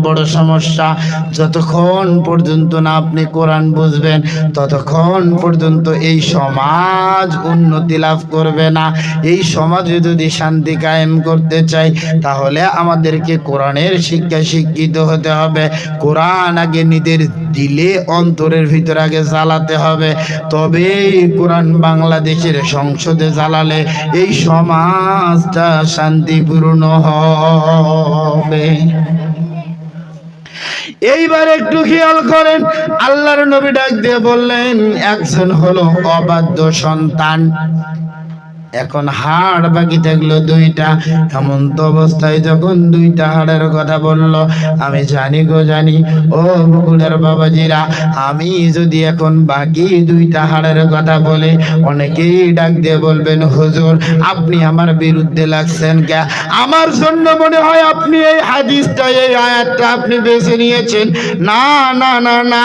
বড় সমস্যা। যতক্ষণ পর্যন্ত না আপনি কোরআন বুঝবেন ততক্ষণ পর্যন্ত এই সমাজ উন্নতি লাভ করবে না। এই সমাজে যদি শান্তি কায়েম করতে চাই তাহলে আমাদেরকে কোরআনের শিক্ষায় শিক্ষিত হতে হবে। কোরআন আগে নিজের দিলে অন্তরের ভিতর আগে জ্বালাতে হবে, তবেই কোরআন বাংলাদেশের সংসদে জ্বালালে এই সমাজটা শান্তিপূর্ণ হবে। এইবার একটু খেয়াল করেন, আল্লাহর নবী ডাক দিয়ে বললেন একজন হলো অবাধ্য সন্তান। এখন হাড় বাকি থাকলো দুইটা। এমন তো অবস্থায় যখন দুইটা হাড়ের কথা বললো, আমি জানি গো জানি ও বগুড়ার বাবাজিরা, আমি যদি এখন বাকি দুইটা হাড়ের কথা বলে অনেকেই ডাক দিয়ে বলবেন হুজুর আপনি আমার বিরুদ্ধে লাগছেন কে? আমার জন্য মনে হয় আপনি এই হাদিসটা এই আয়াতটা আপনি বেছে নিয়েছেন। না না না না,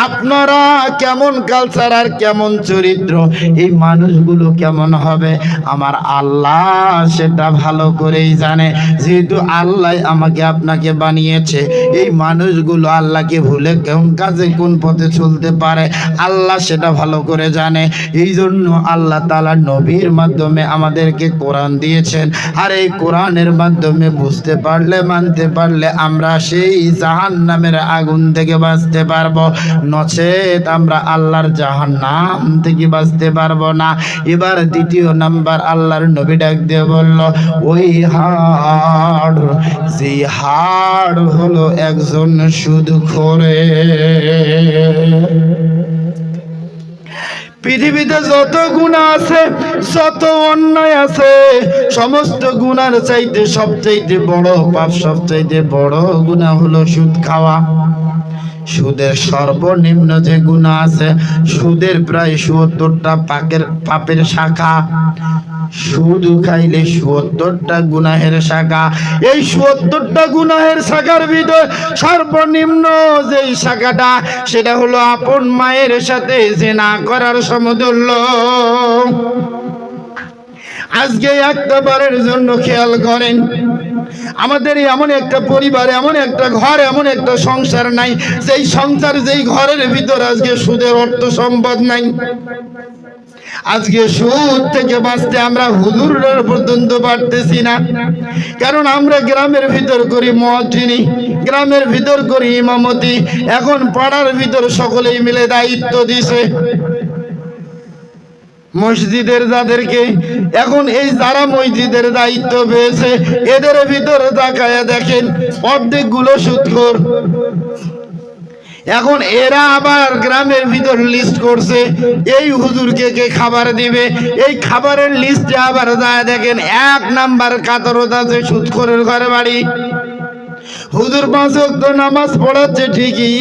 আপনারা কেমন কালচার আর কেমন চরিত্র, এই মানুষগুলো কেমন হবে আমার আল্লাহ সেটা ভালো করেই জানে। যেহেতু আল্লাহ আমাকে আপনাকে বানিয়েছে, এই মানুষগুলো আল্লাহকে ভুলে কোন কাজে কোন পথে চলতে পারে আল্লাহ সেটা ভালো করে জানে। এই জন্য আল্লাহ তাআলা নবীর মাধ্যমে আমাদেরকে কোরআন দিয়েছেন, আর এই কোরআনের মাধ্যমে বুঝতে পারলে মানতে পারলে আমরা সেই জাহান্নামের আগুন থেকে বাঁচতে পারবো, নচেত আমরা আল্লাহর জাহান্নাম থেকে বাঁচতে পারবো না। এবার দ্বিতীয় নাম্বার আল্লাহর নবী ডাক দিয়ে বলল ওই হাড়, যে হাড় হলো একজন সুদখোরের। পৃথিবীতে যত গুনাহ আছে, যত অন্যায় আছে, সমস্ত গুনার চাইতে সবচাইতে বড় পাপ, সবচাইতে বড় গুনাহ হলো সুদ খাওয়া। সুদের সর্বনিম্ন যে গুনাহ আছে, সুদের প্রায় ৭৪টা পাপের শাখা। সুদ খাইলে ৭৪টা গুনাহের শাখা। এই ৭৪টা গুনাহের শাখার ভিতর সর্বনিম্ন যেই শাখাটা, সেটা হলো আপন মায়ের সাথে জিনা করার সমতুল্য। আজকে একটা বারের জন্য খেয়াল করেন, আমাদের এমন একটা পরিবার, এমন একটা ঘর, এমন একটা সংসার নাই যেই সংসার যেই ঘরের ভিতর আজকে সুদের অর্থ সম্পদ নাই। আজকে সুদ থেকে বাঁচতে আমরা হুজুররা পর্যন্ত পারতেছি না, কারণ আমরা গ্রামের ভিতর করি মুয়াজ্জিনি, গ্রামের ভিতর করি ইমামতি। এখন পাড়ার ভিতর সকলেই মিলে দায়িত্ব দিছে মসজিদের যাদেরকে। এখন এই যারা মসজিদের দায়িত্ব পেয়েছে এদের ভিতরে তাকায়া দেখেন অর্ধেকগুলো সুদখোর। এখন এরা আবার গ্রামের ভিতর লিস্ট করছে এই হুজুরকে কে খাবার দিবে। এই খাবারের লিস্টে আবার যায় দেখেন ১ নাম্বার কাতারত আছে সুদখোরের ঘরে বাড়ি। হুজুর ৫ ওয়াক্ত নামাজ পড়াচ্ছে ঠিকই,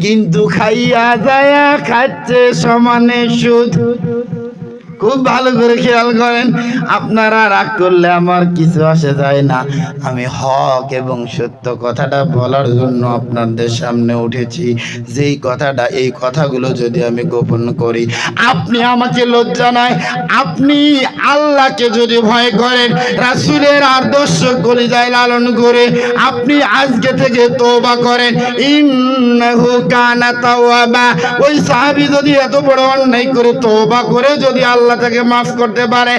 কিন্তু খাইয়া যায়া খাচ্ছে সমানে সুদ। খুব ভালো করে খেয়াল করেন, আপনারা রাগ করলে আমার কিছু আসে যায় না। আমি হক এবং সত্য কথাটা বলার জন্য আপনাদের সামনে উঠেছি। যেই কথাটা, এই কথাগুলো যদি আমি গোপন করি আপনি আমাকে লজ্জা নাই। আপনি আল্লাহকে যদি ভয় করেন, রাসূলের আদর্শ কলিজায় লালন করে আপনি আজকে থেকে তওবা করেন, ইন্নাহু কানা তাওয়াবা। ওই সাহাবী যদি এত বড় অন্যায় করে তওবা করে যদি আল্লাহ তাকে মাফ করতে পারে,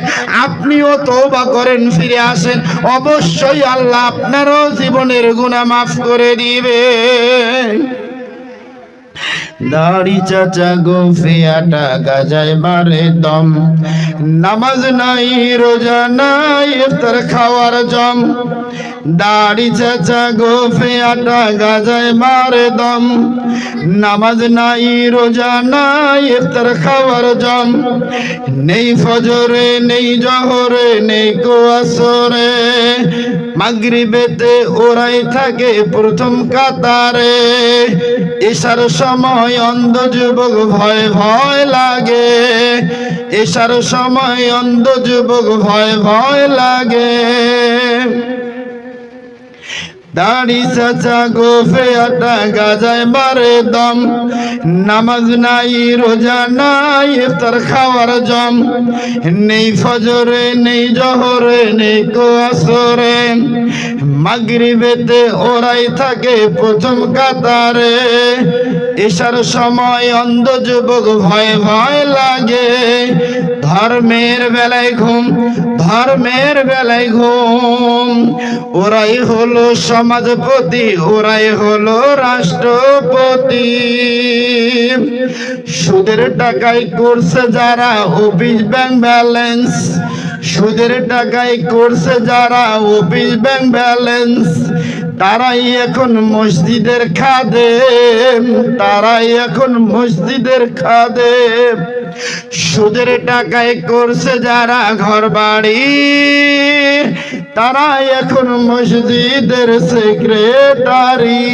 আপনিও তওবা করেন, ফিরে আসেন, অবশ্যই আল্লাহ আপনারও জীবনের গুনাহ মাফ করে দিবে। দাড়ি চাচা গোফিয়াটা গাজায় মারে দম, নামাজ নাই রোজা নাই ইফতার খাওয়ার জম। দাড়ি চাচা গোফিয়াটা গাজায় মারে দম, নামাজ নাই রোজা নাই ইফতার খাওয়ার জম। নেই ফজরে নেই জহরে নেই কো আসরে, মাগরিবেতে ওরাই থাকে প্রথম কাতারে। এশার সময় অন্ধ যুবক ভয় ভয় লাগে, এশার সময় অন্ধ যুবক ভয় ভয় লাগে। দাড়ি চাচা গোফে আটা গাজায় মারে দম, নামাজ নাই রোজা নাই ইফতার খাওয়ার জম, নেই ফজরে নেই জহরে নেই কো আসরে, মাগরিবেতে ওরাই থাকে প্রথম কাতারে, এশার সময় অন্ধ যুবক ভয় ভয় লাগে, ধর্মের বেলায় ঘুম ধর্মের বেলায় ঘুম, ওরাই হলো সমাজপতি ওরাই হলো রাষ্ট্রপতি, সুদের টাকায় করছে যারা অফিস ব্যাংক ব্যালেন্স, সুদের টাকায় করছে যারা অফিস ব্যাংক ব্যালেন্স, তারাই এখন মসজিদের খাদেম, তারাই এখন মসজিদের খাদেম, সুদের টাকায় করছে যারা ঘর বাড়ি, তারাই এখন মসজিদের সেক্রেটারি।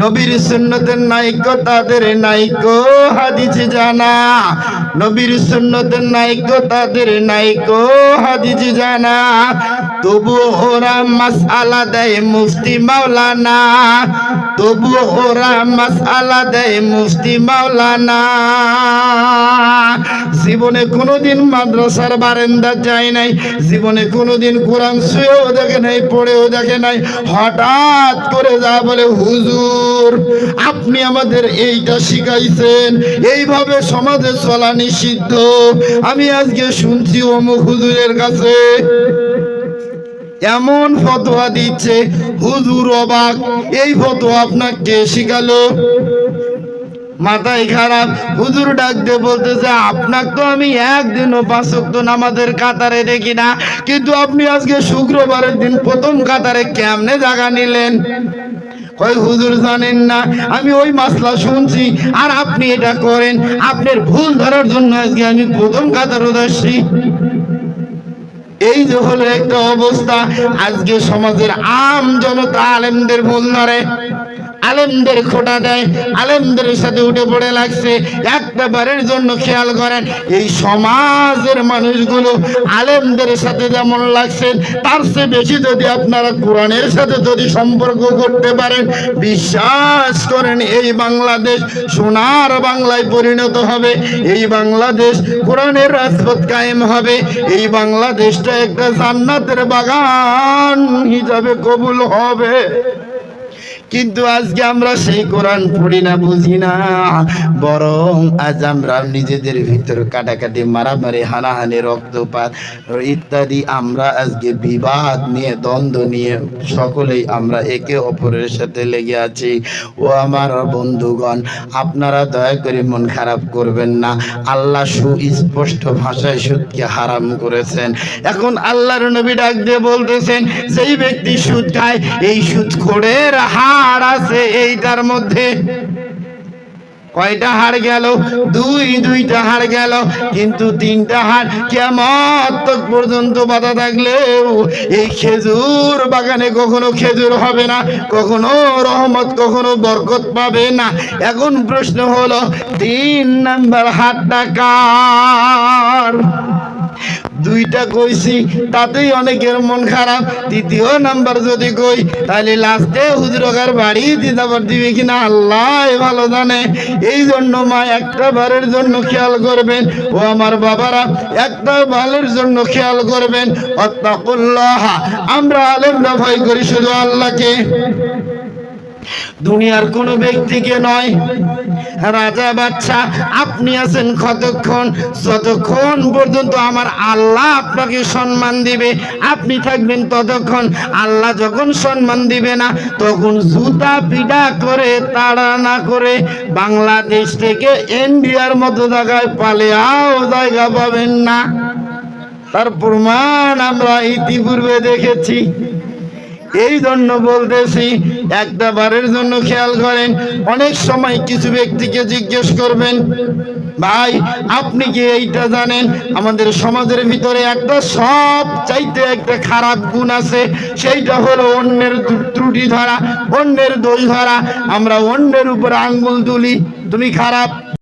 নবীর সুন্নতের নাইকো তাদের নাইকো হাদিস জানা, নবীর সুন্নতের নাইকো তাদের নাইকো হাদিস জানা, তবু ওরা মাসআলা দেয় মুফতি মাওলানা, তবু ওরা মাসআলা দেয় মুফতি মাওলানা। জীবনে কোনোদিন মাদ্রাসার বারান্দা যায় নাই, জীবনে কোনোদিন কোরআন ছুঁয়েও দেখে নাই, পড়েও দেখে নাই, হঠাৎ করে যা বলে হুজুর আপনি আমাদের এইটা শিখাইছেন, এইভাবে সমাজে চলা নিষিদ্ধ। আমি আজকে শুনছি অমুক হুজুরের কাছে এমন ফতোয়া দিচ্ছে, হুজুর অবাক, এই ফতোয়া আপনাকে শিখালো? মাথায় খারাপ। হুজুর ডাক দিয়ে বলতেছে আপনাকে তো আমি একদিনও 5 ওয়াক্ত নামাজের কাতারে দেখি না, কিন্তু আপনি আজকে শুক্রবারের দিন প্রথম কাতারে কেমনে জায়গা নিলেন? কই হুজুর জানেন না আমি ওই মাসলা শুনছি আর আপনি এটা করেন, আপনার ভুল ধরার জন্য আজকে আমি প্রথম কাতারে আসছি। এই যে হলো একটা অবস্থা। আজকে সমাজের আম জনতা আলেমদের ভুল ধরে, আলেমদের খোটা দেয়, আলেমদের সাথে উঠে পড়ে লাগছে। একটা বারের জন্য খেয়াল করেন, এই সমাজের মানুষগুলো আলেমদের সাথে যেমন লাগছেন তার চেয়ে বেশি যদি আপনারা কোরআনের সাথে যদি সম্পর্ক করতে পারেন, বিশ্বাস করেন এই বাংলাদেশ সোনার বাংলায় পরিণত হবে, এই বাংলাদেশ কোরআনের রাজপথ কায়েম হবে, এই বাংলাদেশটা একটা জান্নাতের বাগান হিসাবে কবুল হবে। কিন্তু আজকে আমরা সেই কোরআন পড়ি না, বুঝি না, বরং আজ আমরা নিজেদের ভিতর কাটাকাটি, মারামারি, হানাহানি, রক্তপাত ইত্যাদি আমরা আজকে বিবাদ নিয়ে, দ্বন্দ্ব নিয়ে সকলেই আমরা একে অপরের সাথে লেগে আছি। ও আমার বন্ধুগণ, আপনারা দয়া করে মন খারাপ করবেন না। আল্লাহ সুস্পষ্ট ভাষায় সুদকে হারাম করেছেন। এখন আল্লাহর নবী ডাক দিয়ে বলতেছেন, সেই ব্যক্তি সুদ খায়, এই সুদখোরের হাড় আছে এইটার মধ্যে। কয়টা হাড় গেল? দুইটা হাড় গেল, কিন্তু 3টা হাড় কিয়ামত পর্যন্ত বাঁধা থাকলেও এই খেজুর বাগানে কখনো খেজুর হবে না, কখনো রহমত, কখনো বরকত পাবে না। এখন প্রশ্ন হলো 3 নাম্বার হাড়টা কার? 2টা কইছি তাতেই অনেকের মন খারাপ। 3য় নাম্বার যদি কই তাহলে লাস্টে হুজুরকার বাড়ি দিদাবার দিবে কিনা আল্লাহ ভালো জানে। এই জন্য মা একটা বারের জন্য খেয়াল করবেন, ও আমার বাবারা একটা বারের জন্য খেয়াল করবেন। আত্তাকুল্লাহ, আমরা আলেমরা ভয় করি শুধু আল্লাহকে, দুনিয়ার কোন ব্যক্তিকে নয়। রাজা বাদশা আপনি আছেন কতক্ষণ? যতক্ষণ পর্যন্ত আমার আল্লাহ আপনাকে সম্মান দিবে আপনি থাকবেন ততক্ষণ। আল্লাহ যখন সম্মান দিবে না তখন জুতা পিটা করে, তাড়া না করে বাংলাদেশ থেকে ইন্ডিয়ার মতো জায়গায় পালিয়েও জায়গা পাবেন না। তার প্রমাণ আমরা ইতিপূর্বে দেখেছি। এই জন্য বলতেছি একটা বারের জন্য খেয়াল করেন। অনেক সময় কিছু ব্যক্তিকে জিজ্ঞেস করবেন, ভাই আপনি কি এইটা জানেন আমাদের সমাজের ভিতরে একটা সব চাইতে একটা খারাপ গুণ আছে, সেইটা হলো অন্যের ত্রুটি ধরা, অন্যের দোষ ধরা। আমরা অন্যের উপর আঙ্গুল তুলি, তুমি খারাপ,